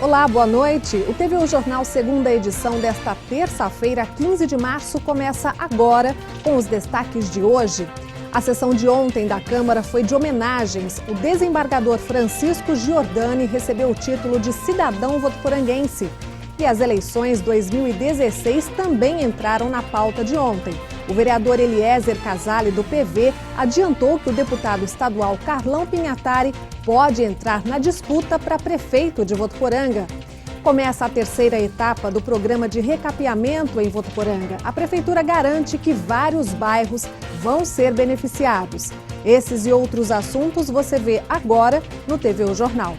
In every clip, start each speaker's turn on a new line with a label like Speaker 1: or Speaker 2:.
Speaker 1: Olá, boa noite. O TVU Jornal segunda edição desta terça-feira, 15 de março, começa agora com os destaques de hoje. A sessão de ontem da Câmara foi de homenagens. O desembargador Francisco Giordani recebeu o título de cidadão votuporanguense. E as eleições 2016 também entraram na pauta de ontem. O vereador Eliezer Casale, do PV, adiantou que o deputado estadual Carlão Pinhatari pode entrar na disputa para prefeito de Votuporanga. Começa a terceira etapa do programa de recapeamento em Votuporanga. A prefeitura garante que vários bairros vão ser beneficiados. Esses e outros assuntos você vê agora no TVU Jornal.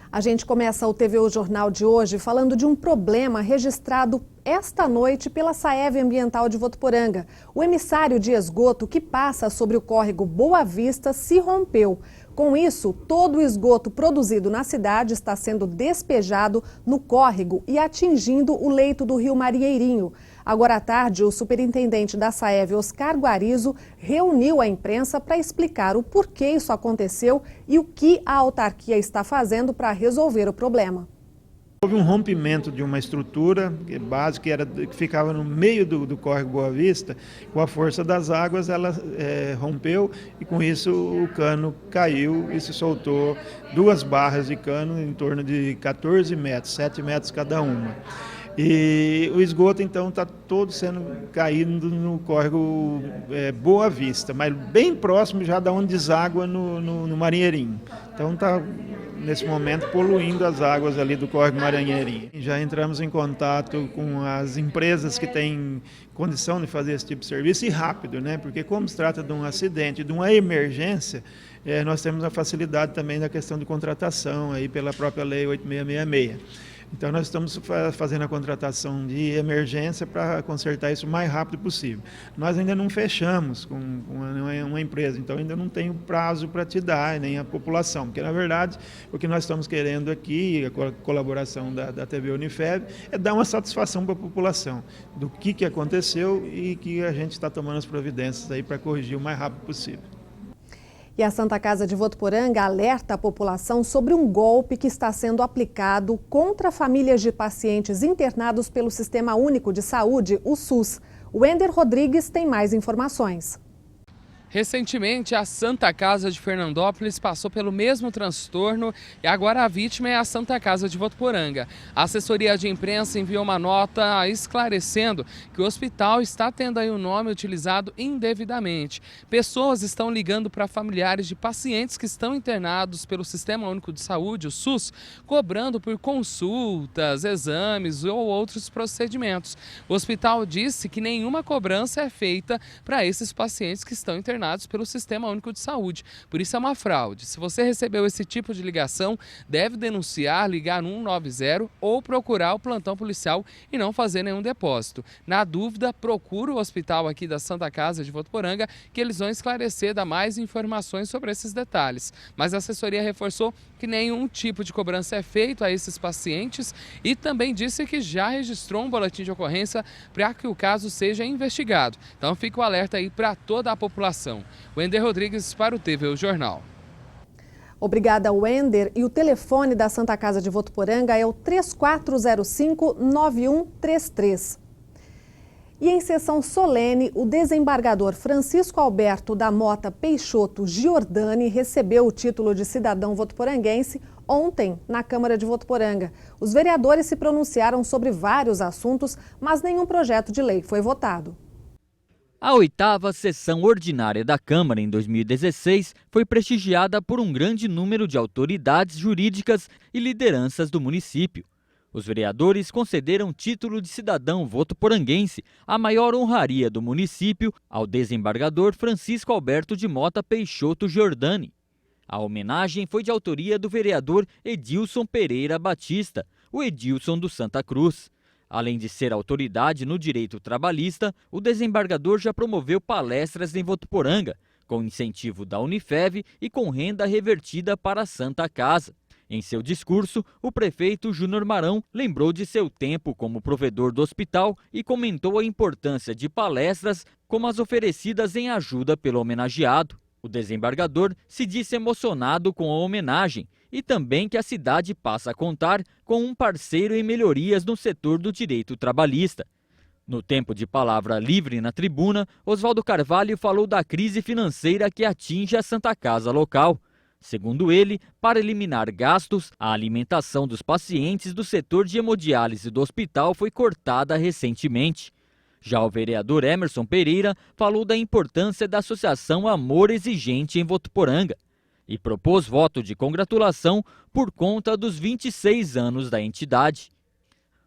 Speaker 1: A gente começa o TVU Jornal de hoje falando de um problema registrado esta noite pela Saev Ambiental de Votuporanga. O emissário de esgoto que passa sobre o córrego Boa Vista se rompeu. Com isso, todo o esgoto produzido na cidade está sendo despejado no córrego e atingindo o leito do rio Marieirinho. Agora à tarde, o superintendente da Saev, Oscar Guarizo, reuniu a imprensa para explicar o porquê isso aconteceu e o que a autarquia está fazendo para resolver o problema.
Speaker 2: Houve um rompimento de uma estrutura básica que ficava no meio do córrego Boa Vista. Com a força das águas, ela rompeu e com isso o cano caiu e se soltou duas barras de cano em torno de 14 metros, 7 metros cada uma. E o esgoto, então, está todo sendo caído no córrego Boa Vista, mas bem próximo já da onde deságua no Marinheirinho. Então, está, nesse momento, poluindo as águas ali do córrego Marinheirinho. Já entramos em contato com as empresas que têm condição de fazer esse tipo de serviço e rápido, né? Porque como se trata de um acidente, de uma emergência, nós temos a facilidade também da questão de contratação aí pela própria Lei 8666. Então, nós estamos fazendo a contratação de emergência para consertar isso o mais rápido possível. Nós ainda não fechamos com uma empresa, então ainda não tenho prazo para te dar, nem a população, porque, na verdade, o que nós estamos querendo aqui, a colaboração da TV Unifeb, é dar uma satisfação para a população do que aconteceu e que a gente está tomando as providências aí para corrigir o mais rápido possível.
Speaker 1: E a Santa Casa de Votuporanga alerta a população sobre um golpe que está sendo aplicado contra famílias de pacientes internados pelo Sistema Único de Saúde, o SUS. O Wender Rodrigues tem mais informações.
Speaker 3: Recentemente, a Santa Casa de Fernandópolis passou pelo mesmo transtorno e agora a vítima é a Santa Casa de Votuporanga. A assessoria de imprensa enviou uma nota esclarecendo que o hospital está tendo aí o nome utilizado indevidamente. Pessoas estão ligando para familiares de pacientes que estão internados pelo Sistema Único de Saúde, o SUS, cobrando por consultas, exames ou outros procedimentos. O hospital disse que nenhuma cobrança é feita para esses pacientes que estão internados pelo Sistema Único de Saúde. Por isso é uma fraude. Se você recebeu esse tipo de ligação, deve denunciar, ligar no 190 ou procurar o plantão policial e não fazer nenhum depósito. Na dúvida, procura o hospital aqui da Santa Casa de Votuporanga, que eles vão esclarecer, dar mais informações sobre esses detalhes. Mas a assessoria reforçou que nenhum tipo de cobrança é feito a esses pacientes e também disse que já registrou um boletim de ocorrência para que o caso seja investigado. Então fica o alerta aí para toda a população. Wender Rodrigues para o TVU Jornal.
Speaker 1: Obrigada, Wender. E o telefone da Santa Casa de Votuporanga é o 3405-9133. E em sessão solene, o desembargador Francisco Alberto da Mota Peixoto Giordani recebeu o título de cidadão votuporanguense ontem na Câmara de Votuporanga. Os vereadores se pronunciaram sobre vários assuntos, mas nenhum projeto de lei foi votado.
Speaker 4: A 8ª sessão ordinária da Câmara em 2016 foi prestigiada por um grande número de autoridades jurídicas e lideranças do município. Os vereadores concederam título de cidadão votuporanguense, a maior honraria do município, ao desembargador Francisco Alberto de Mota Peixoto Giordani. A homenagem foi de autoria do vereador Edilson Pereira Batista, o Edilson do Santa Cruz. Além de ser autoridade no direito trabalhista, o desembargador já promoveu palestras em Votuporanga, com incentivo da Unifev e com renda revertida para a Santa Casa. Em seu discurso, o prefeito Júnior Marão lembrou de seu tempo como provedor do hospital e comentou a importância de palestras como as oferecidas em ajuda pelo homenageado. O desembargador se disse emocionado com a homenagem e também que a cidade passa a contar com um parceiro em melhorias no setor do direito trabalhista. No tempo de palavra livre na tribuna, Oswaldo Carvalho falou da crise financeira que atinge a Santa Casa local. Segundo ele, para eliminar gastos, a alimentação dos pacientes do setor de hemodiálise do hospital foi cortada recentemente. Já o vereador Emerson Pereira falou da importância da Associação Amor Exigente em Votuporanga e propôs voto de congratulação por conta dos 26 anos da entidade.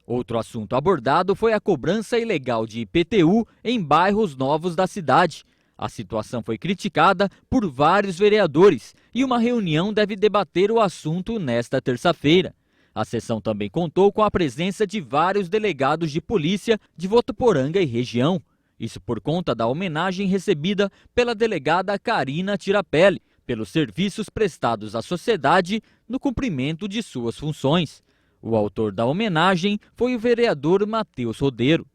Speaker 4: Outro assunto abordado foi a cobrança ilegal de IPTU em bairros novos da cidade. A situação foi criticada por vários vereadores e uma reunião deve debater o assunto nesta terça-feira. A sessão também contou com a presença de vários delegados de polícia de Votuporanga e região. Isso por conta da homenagem recebida pela delegada Karina Tirapelli pelos serviços prestados à sociedade no cumprimento de suas funções. O autor da homenagem foi o vereador Matheus Rodeiro.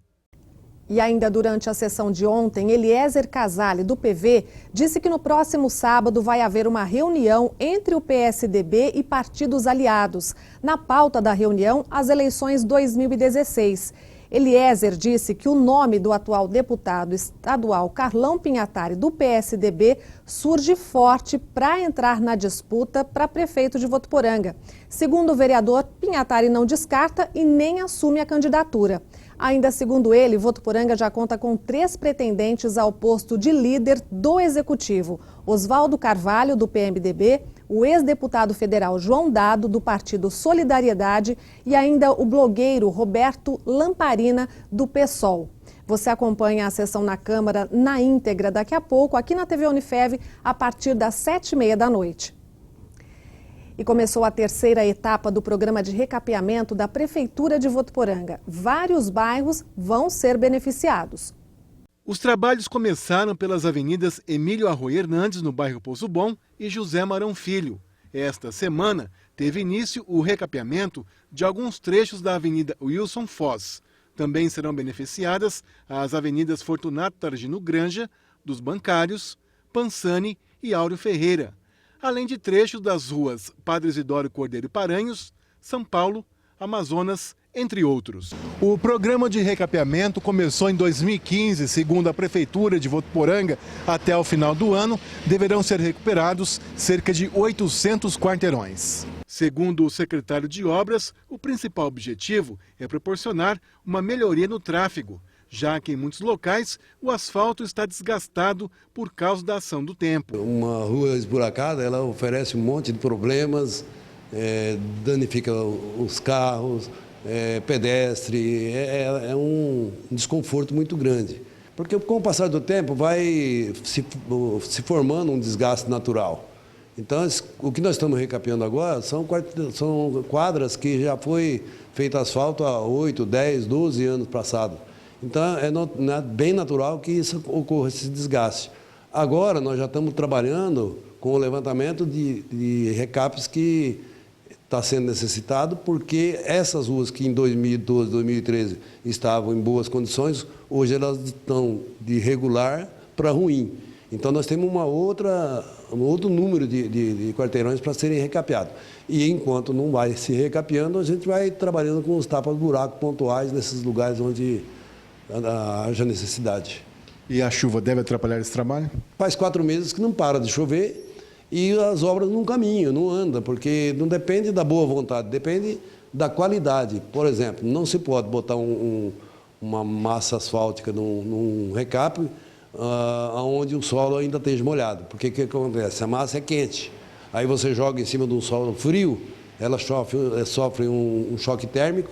Speaker 1: E ainda durante a sessão de ontem, Eliezer Casale, do PV, disse que no próximo sábado vai haver uma reunião entre o PSDB e partidos aliados. Na pauta da reunião, as eleições 2016. Eliezer disse que o nome do atual deputado estadual Carlão Pinhatari, do PSDB, surge forte para entrar na disputa para prefeito de Votuporanga. Segundo o vereador, Pinhatari não descarta e nem assume a candidatura. Ainda segundo ele, Votuporanga já conta com 3 pretendentes ao posto de líder do Executivo. Oswaldo Carvalho, do PMDB, o ex-deputado federal João Dado, do Partido Solidariedade, e ainda o blogueiro Roberto Lamparina, do PSOL. Você acompanha a sessão na Câmara na íntegra daqui a pouco, aqui na TV Unifev, a partir das 7h30 da noite. E começou a terceira etapa do programa de recapeamento da Prefeitura de Votuporanga. Vários bairros vão ser beneficiados.
Speaker 5: Os trabalhos começaram pelas avenidas Emílio Arroio Hernandes, no bairro Pouso Bom, e José Marão Filho. Esta semana teve início o recapeamento de alguns trechos da Avenida Wilson Foz. Também serão beneficiadas as avenidas Fortunato Targino Granja, dos Bancários, Pansani e Áureo Ferreira, além de trechos das ruas Padre Isidoro Cordeiro Paranhos, São Paulo, Amazonas, entre outros. O programa de recapeamento começou em 2015, segundo a Prefeitura de Votuporanga. Até o final do ano, deverão ser recuperados cerca de 800 quarteirões. Segundo o secretário de Obras, o principal objetivo é proporcionar uma melhoria no tráfego, já que em muitos locais o asfalto está desgastado por causa da ação do tempo.
Speaker 6: Uma rua esburacada, ela oferece um monte de problemas, danifica os carros, pedestre, é um desconforto muito grande. Porque com o passar do tempo vai se formando um desgaste natural. Então, o que nós estamos recapeando agora são quadras que já foi feito asfalto há 8, 10, 12 anos passados. Então, é bem natural que isso ocorra, esse desgaste. Agora, nós já estamos trabalhando com o levantamento de recapes que está sendo necessitado, porque essas ruas que em 2012, 2013 estavam em boas condições, hoje elas estão de regular para ruim. Então, nós temos um outro número de quarteirões para serem recapeados. E enquanto não vai se recapeando, a gente vai trabalhando com os tapas-buraco pontuais nesses lugares onde haja necessidade.
Speaker 5: E a chuva deve atrapalhar esse trabalho?
Speaker 6: Faz 4 meses que não para de chover e as obras não caminham, não andam, porque não depende da boa vontade, depende da qualidade. Por exemplo, não se pode botar uma massa asfáltica num recape onde o solo ainda esteja molhado, porque o que acontece? A massa é quente, aí você joga em cima de um solo frio, ela sofre um choque térmico,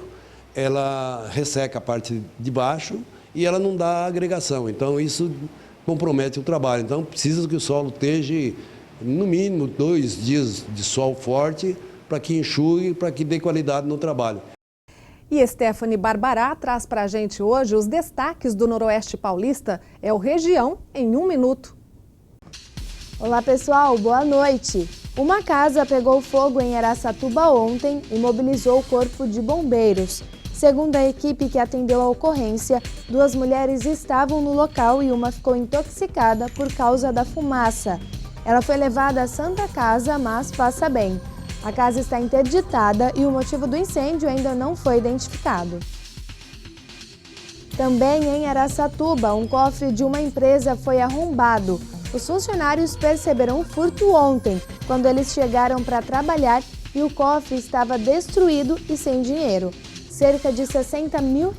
Speaker 6: ela resseca a parte de baixo e ela não dá agregação. Então, isso compromete o trabalho. Então, precisa que o solo esteja, no mínimo, 2 dias de sol forte para que enxugue, para que dê qualidade no trabalho.
Speaker 1: E Stephanie Barbará traz para a gente hoje os destaques do Noroeste Paulista. É o Região em 1 minuto.
Speaker 7: Olá pessoal, boa noite. Uma casa pegou fogo em Araçatuba ontem e mobilizou o corpo de bombeiros. Segundo a equipe que atendeu a ocorrência, 2 mulheres estavam no local e uma ficou intoxicada por causa da fumaça. Ela foi levada à Santa Casa, mas passa bem. A casa está interditada e o motivo do incêndio ainda não foi identificado. Também em Araçatuba, um cofre de uma empresa foi arrombado. Os funcionários perceberam o furto ontem, quando eles chegaram para trabalhar e o cofre estava destruído e sem dinheiro. Cerca de R$60 mil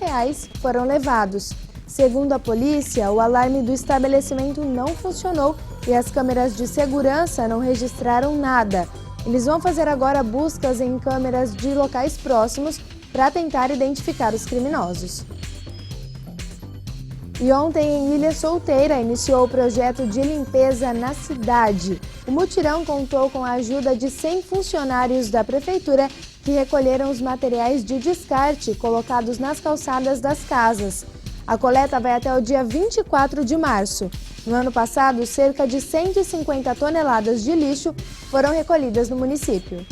Speaker 7: foram levados. Segundo a polícia, o alarme do estabelecimento não funcionou e as câmeras de segurança não registraram nada. Eles vão fazer agora buscas em câmeras de locais próximos para tentar identificar os criminosos. E ontem, em Ilha Solteira, iniciou o projeto de limpeza na cidade. O mutirão contou com a ajuda de 100 funcionários da prefeitura que recolheram os materiais de descarte colocados nas calçadas das casas. A coleta vai até o dia 24 de março. No ano passado, cerca de 150 toneladas de lixo foram recolhidas no município.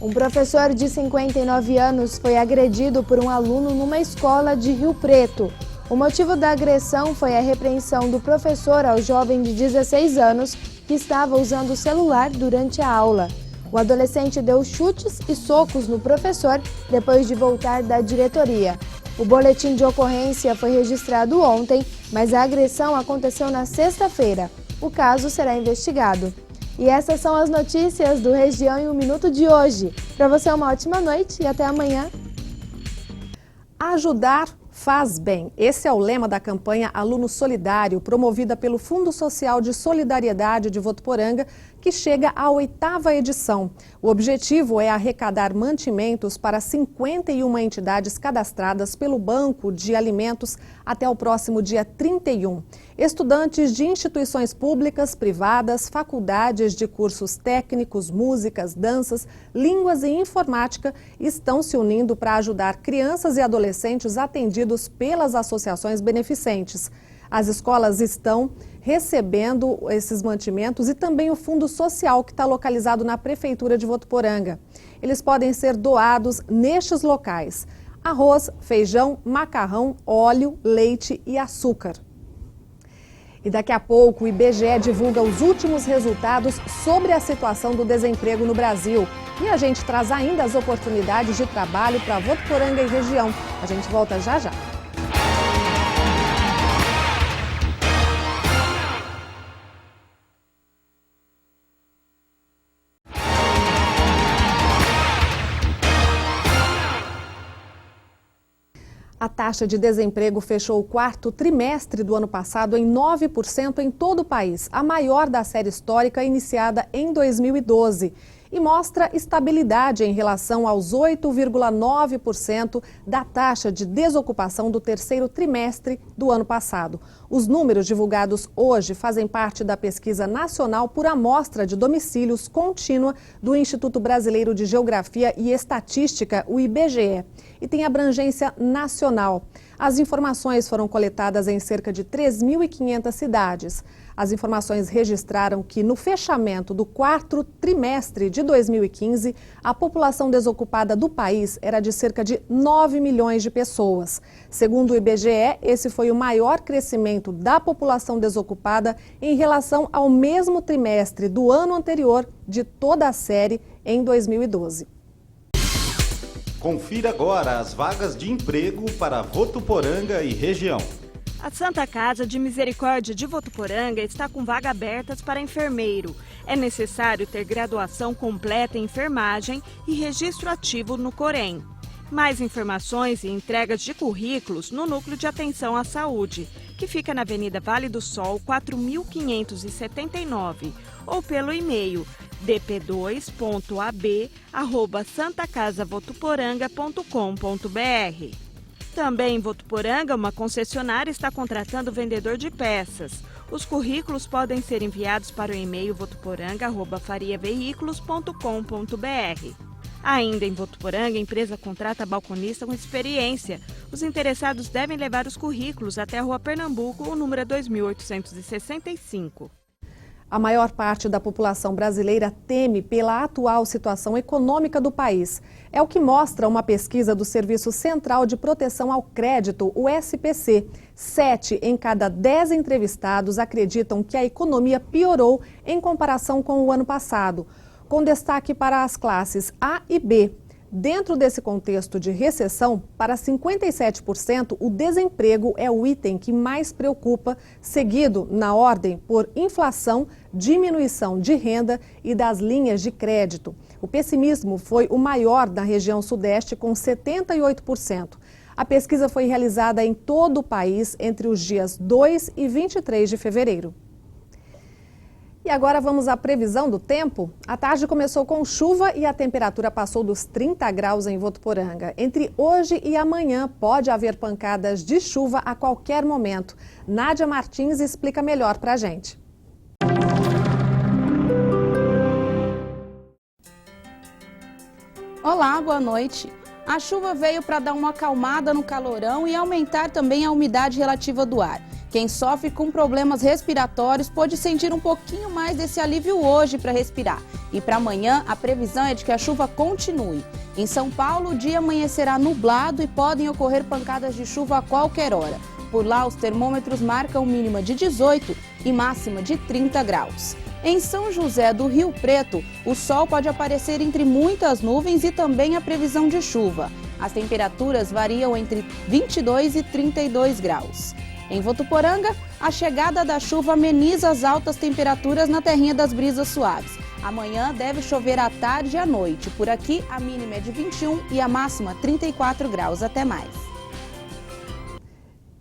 Speaker 7: Um professor de 59 anos foi agredido por um aluno numa escola de Rio Preto. O motivo da agressão foi a repreensão do professor ao jovem de 16 anos que estava usando o celular durante a aula. O adolescente deu chutes e socos no professor depois de voltar da diretoria. O boletim de ocorrência foi registrado ontem, mas a agressão aconteceu na sexta-feira. O caso será investigado. E essas são as notícias do Região em 1 minuto de hoje. Para você uma ótima noite e até amanhã.
Speaker 1: Ajudar faz bem. Esse é o lema da campanha Aluno Solidário, promovida pelo Fundo Social de Solidariedade de Votuporanga, que chega à 8ª edição. O objetivo é arrecadar mantimentos para 51 entidades cadastradas pelo Banco de Alimentos até o próximo dia 31. Estudantes de instituições públicas, privadas, faculdades de cursos técnicos, músicas, danças, línguas e informática estão se unindo para ajudar crianças e adolescentes atendidos pelas associações beneficentes. As escolas estão recebendo esses mantimentos e também o Fundo Social, que está localizado na Prefeitura de Votuporanga. Eles podem ser doados nestes locais: arroz, feijão, macarrão, óleo, leite e açúcar. E daqui a pouco o IBGE divulga os últimos resultados sobre a situação do desemprego no Brasil. E a gente traz ainda as oportunidades de trabalho para Votuporanga e região. A gente volta já já. A taxa de desemprego fechou o 4º trimestre do ano passado em 9% em todo o país, a maior da série histórica iniciada em 2012. E mostra estabilidade em relação aos 8,9% da taxa de desocupação do 3º trimestre do ano passado. Os números divulgados hoje fazem parte da pesquisa nacional por amostra de domicílios contínua do Instituto Brasileiro de Geografia e Estatística, o IBGE, e tem abrangência nacional. As informações foram coletadas em cerca de 3.500 cidades. As informações registraram que, no fechamento do 4º trimestre de 2015, a população desocupada do país era de cerca de 9 milhões de pessoas. Segundo o IBGE, esse foi o maior crescimento da população desocupada em relação ao mesmo trimestre do ano anterior de toda a série em 2012.
Speaker 8: Confira agora as vagas de emprego para Votuporanga e região.
Speaker 9: A Santa Casa de Misericórdia de Votuporanga está com vagas abertas para enfermeiro. É necessário ter graduação completa em enfermagem e registro ativo no Corém. Mais informações e entregas de currículos no Núcleo de Atenção à Saúde, que fica na Avenida Vale do Sol, 4579, ou pelo e-mail dp2.ab@santacasavotuporanga.com.br. Também em Votuporanga, uma concessionária está contratando vendedor de peças. Os currículos podem ser enviados para o e-mail votuporanga@fariaveículos.com.br. Ainda em Votuporanga, a empresa contrata balconista com experiência. Os interessados devem levar os currículos até a Rua Pernambuco, o número é 2865.
Speaker 1: A maior parte da população brasileira teme pela atual situação econômica do país. É o que mostra uma pesquisa do Serviço Central de Proteção ao Crédito, o SPC. 7 em cada 10 entrevistados acreditam que a economia piorou em comparação com o ano passado, com destaque para as classes A e B. Dentro desse contexto de recessão, para 57%, o desemprego é o item que mais preocupa, seguido na ordem por inflação, diminuição de renda e das linhas de crédito. O pessimismo foi o maior na região sudeste, com 78%. A pesquisa foi realizada em todo o país entre os dias 2 e 23 de fevereiro. E agora vamos à previsão do tempo. A tarde começou com chuva e a temperatura passou dos 30 graus em Votuporanga. Entre hoje e amanhã pode haver pancadas de chuva a qualquer momento. Nádia Martins explica melhor pra gente.
Speaker 10: Olá, boa noite. A chuva veio para dar uma acalmada no calorão e aumentar também a umidade relativa do ar. Quem sofre com problemas respiratórios pode sentir um pouquinho mais desse alívio hoje para respirar. E para amanhã, a previsão é de que a chuva continue. Em São Paulo, o dia amanhecerá nublado e podem ocorrer pancadas de chuva a qualquer hora. Por lá, os termômetros marcam mínima de 18 e máxima de 30 graus. Em São José do Rio Preto, o sol pode aparecer entre muitas nuvens e também a previsão de chuva. As temperaturas variam entre 22 e 32 graus. Em Votuporanga, a chegada da chuva ameniza as altas temperaturas na terrinha das brisas suaves. Amanhã deve chover à tarde e à noite. Por aqui, a mínima é de 21 e a máxima 34 graus. Até mais.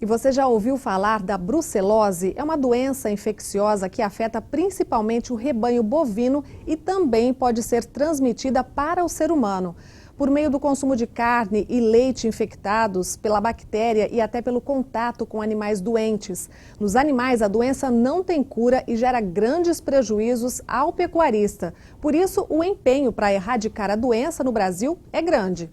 Speaker 1: E você já ouviu falar da brucelose? É uma doença infecciosa que afeta principalmente o rebanho bovino e também pode ser transmitida para o ser humano. Por meio do consumo de carne e leite infectados pela bactéria e até pelo contato com animais doentes. Nos animais, a doença não tem cura e gera grandes prejuízos ao pecuarista. Por isso, o empenho para erradicar a doença no Brasil é grande.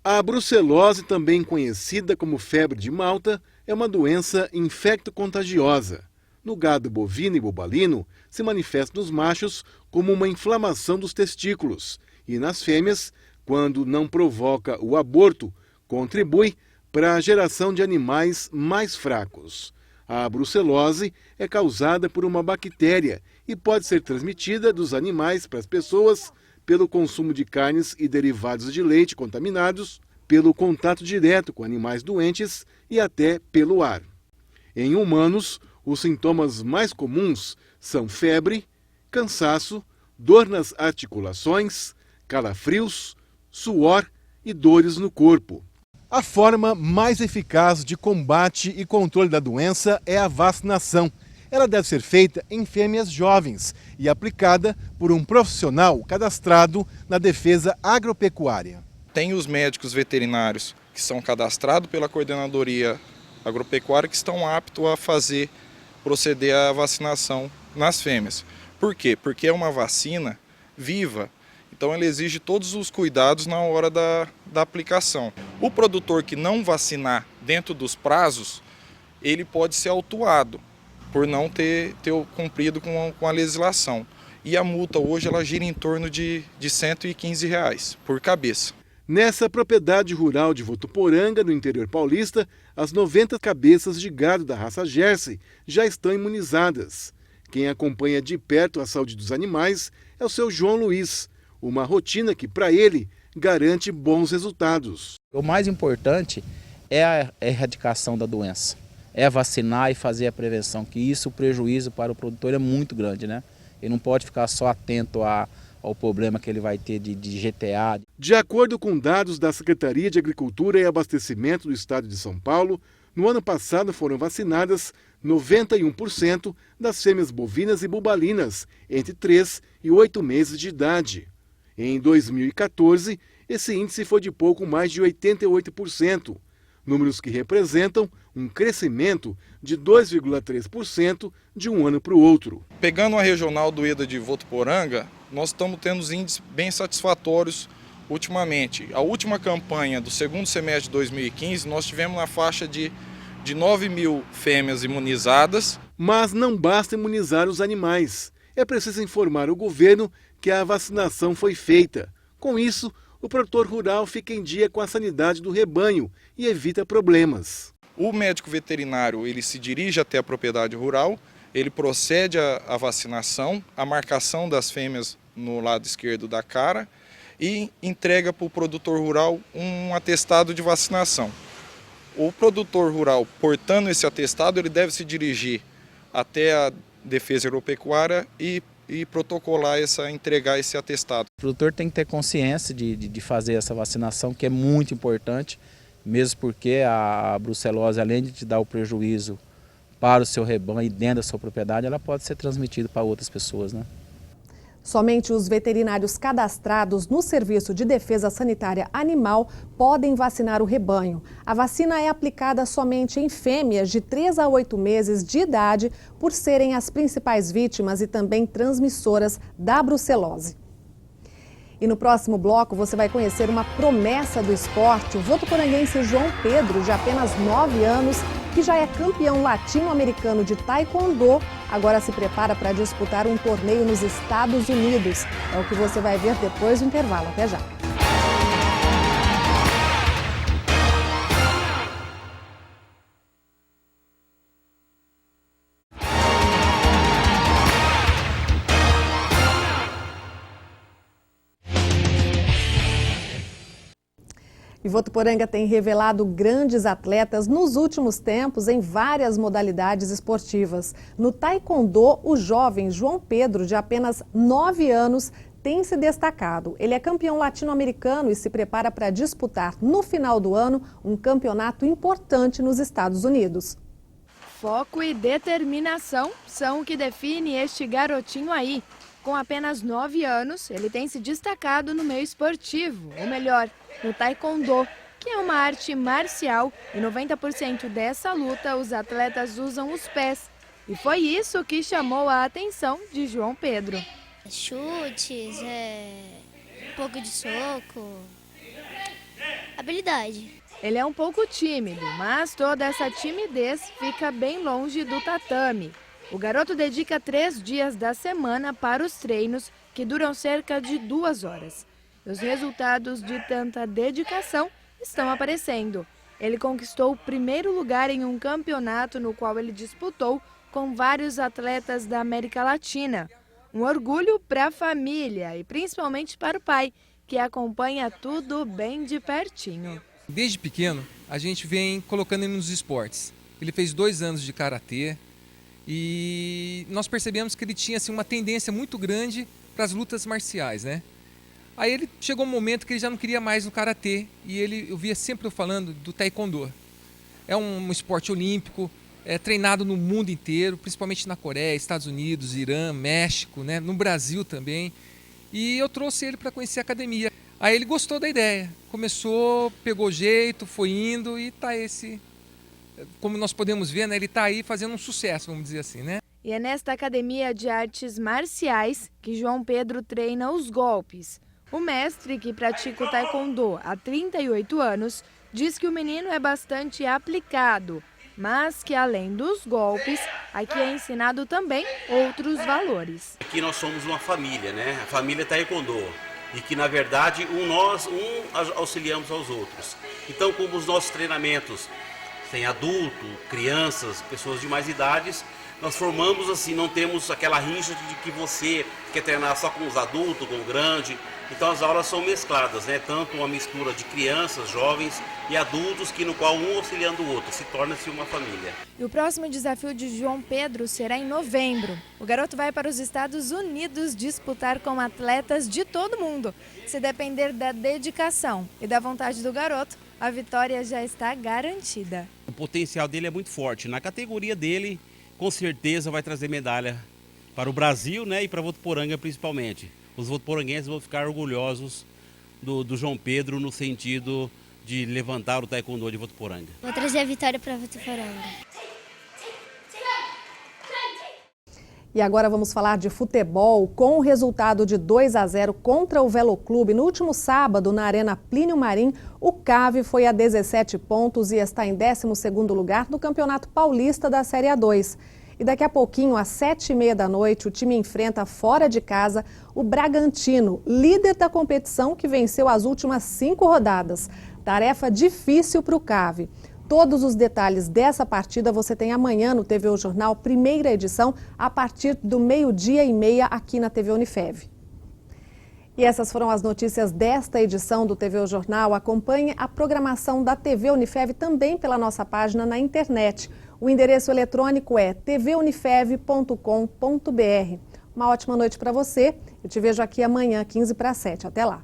Speaker 5: A brucelose, também conhecida como febre de Malta, é uma doença infecto-contagiosa. No gado bovino e bobalino, se manifesta nos machos como uma inflamação dos testículos e nas fêmeas, quando não provoca o aborto, contribui para a geração de animais mais fracos. A brucelose é causada por uma bactéria e pode ser transmitida dos animais para as pessoas pelo consumo de carnes e derivados de leite contaminados, pelo contato direto com animais doentes e até pelo ar. Em humanos, os sintomas mais comuns são febre, cansaço, dor nas articulações, calafrios, suor e dores no corpo. A forma mais eficaz de combate e controle da doença é a vacinação. Ela deve ser feita em fêmeas jovens e aplicada por um profissional cadastrado na Defesa Agropecuária.
Speaker 11: Tem os médicos veterinários que são cadastrados pela Coordenadoria Agropecuária que estão aptos a proceder à vacinação nas fêmeas. Por quê? Porque é uma vacina viva. Então ele exige todos os cuidados na hora da aplicação. O produtor que não vacinar dentro dos prazos, ele pode ser autuado por não ter cumprido com a legislação. E a multa hoje ela gira em torno de R$ 115 por cabeça.
Speaker 5: Nessa propriedade rural de Votuporanga, no interior paulista, as 90 cabeças de gado da raça Jersey já estão imunizadas. Quem acompanha de perto a saúde dos animais é o seu João Luiz. Uma rotina que, para ele, garante bons resultados.
Speaker 12: O mais importante é a erradicação da doença. É vacinar e fazer a prevenção, que isso, o prejuízo para o produtor é muito grande, né? Ele não pode ficar só atento ao problema que ele vai ter de GTA.
Speaker 5: De acordo com dados da Secretaria de Agricultura e Abastecimento do Estado de São Paulo, no ano passado foram vacinadas 91% das fêmeas bovinas e bubalinas entre 3 e 8 meses de idade. Em 2014, esse índice foi de pouco mais de 88%, números que representam um crescimento de 2,3% de um ano para o outro.
Speaker 11: Pegando a regional do EDA de Votuporanga, nós estamos tendo índices bem satisfatórios ultimamente, a última campanha do segundo semestre de 2015, nós tivemos na faixa de 9 mil fêmeas imunizadas.
Speaker 5: Mas não basta imunizar os animais. É preciso informar o governo que a vacinação foi feita. Com isso, o produtor rural fica em dia com a sanidade do rebanho e evita problemas.
Speaker 11: O médico veterinário ele se dirige até a propriedade rural, ele procede à vacinação, a marcação das fêmeas no lado esquerdo da cara e entrega para o produtor rural um atestado de vacinação. O produtor rural, portando esse atestado, ele deve se dirigir até a Defesa Agropecuária e protocolar entregar esse atestado.
Speaker 12: O produtor tem que ter consciência de fazer essa vacinação, que é muito importante, mesmo porque a brucelose, além de te dar o prejuízo para o seu rebanho e dentro da sua propriedade, ela pode ser transmitida para outras pessoas, né?
Speaker 1: Somente os veterinários cadastrados no Serviço de Defesa Sanitária Animal podem vacinar o rebanho. A vacina é aplicada somente em fêmeas de 3 a 8 meses de idade, por serem as principais vítimas e também transmissoras da brucelose. E no próximo bloco você vai conhecer uma promessa do esporte, o votuporanguense João Pedro, de apenas 9 anos, que já é campeão latino-americano de taekwondo, agora se prepara para disputar um torneio nos Estados Unidos. É o que você vai ver depois do intervalo. Até já! E Votuporanga tem revelado grandes atletas nos últimos tempos em várias modalidades esportivas. No taekwondo, o jovem João Pedro, de apenas 9 anos, tem se destacado. Ele é campeão latino-americano e se prepara para disputar no final do ano um campeonato importante nos Estados Unidos.
Speaker 7: Foco e determinação são o que define este garotinho aí. Com apenas 9 anos, ele tem se destacado no meio esportivo, ou melhor, no taekwondo, que é uma arte marcial e 90% dessa luta os atletas usam os pés. E foi isso que chamou a atenção de João Pedro.
Speaker 13: Chutes, um pouco de soco, habilidade.
Speaker 7: Ele é um pouco tímido, mas toda essa timidez fica bem longe do tatame. O garoto dedica 3 dias da semana para os treinos, que duram cerca de 2 horas. Os resultados de tanta dedicação estão aparecendo. Ele conquistou o primeiro lugar em um campeonato no qual ele disputou com vários atletas da América Latina. Um orgulho para a família e principalmente para o pai, que acompanha tudo bem de pertinho.
Speaker 14: Desde pequeno, a gente vem colocando ele nos esportes. Ele fez 2 anos de karatê e nós percebemos que ele tinha assim, uma tendência muito grande para as lutas marciais, né? Aí ele chegou um momento que ele já não queria mais no karatê e eu via sempre eu falando do taekwondo. É um esporte olímpico, é treinado no mundo inteiro, principalmente na Coreia, Estados Unidos, Irã, México, né? No Brasil também. E eu trouxe ele para conhecer a academia. Aí ele gostou da ideia, começou, pegou jeito, foi indo e tá esse, como nós podemos ver, né? Ele tá aí fazendo um sucesso, vamos dizer assim, né?
Speaker 7: E é nesta academia de artes marciais que João Pedro treina os golpes. O mestre, que pratica o taekwondo há 38 anos, diz que o menino é bastante aplicado, mas que além dos golpes, aqui é ensinado também outros valores.
Speaker 15: Aqui nós somos uma família, né? A família taekwondo. E que, na verdade, nós auxiliamos aos outros. Então, como os nossos treinamentos tem adulto, crianças, pessoas de mais idades, nós formamos assim, não temos aquela rincha de que você quer treinar só com os adultos, com o grande. Então as aulas são mescladas, né? Tanto uma mistura de crianças, jovens e adultos, no qual um auxiliando o outro, se torna-se uma família.
Speaker 7: E o próximo desafio de João Pedro será em novembro. O garoto vai para os Estados Unidos disputar com atletas de todo mundo. Se depender da dedicação e da vontade do garoto, a vitória já está garantida.
Speaker 15: O potencial dele é muito forte. Na categoria dele, com certeza vai trazer medalha para o Brasil, né? E para Votuporanga principalmente. Os votuporanguenses vão ficar orgulhosos do João Pedro no sentido de levantar o taekwondo de Votuporanga.
Speaker 13: Vou trazer a vitória para Votuporanga.
Speaker 1: E agora vamos falar de futebol. Com o resultado de 2-0 contra o Veloclube no último sábado na Arena Plínio Marim, o CAV foi a 17 pontos e está em 12º lugar no Campeonato Paulista da Série A2. E daqui a pouquinho, às 7h30 da noite, o time enfrenta fora de casa o Bragantino, líder da competição que venceu as últimas 5 rodadas. Tarefa difícil para o CAV. Todos os detalhes dessa partida você tem amanhã no TV O Jornal, primeira edição, a partir do 12h30 aqui na TV Unifev. E essas foram as notícias desta edição do TV O Jornal. Acompanhe a programação da TV Unifev também pela nossa página na internet. O endereço eletrônico é tvunifev.com.br. Uma ótima noite para você. Eu te vejo aqui amanhã, 6:45. Até lá.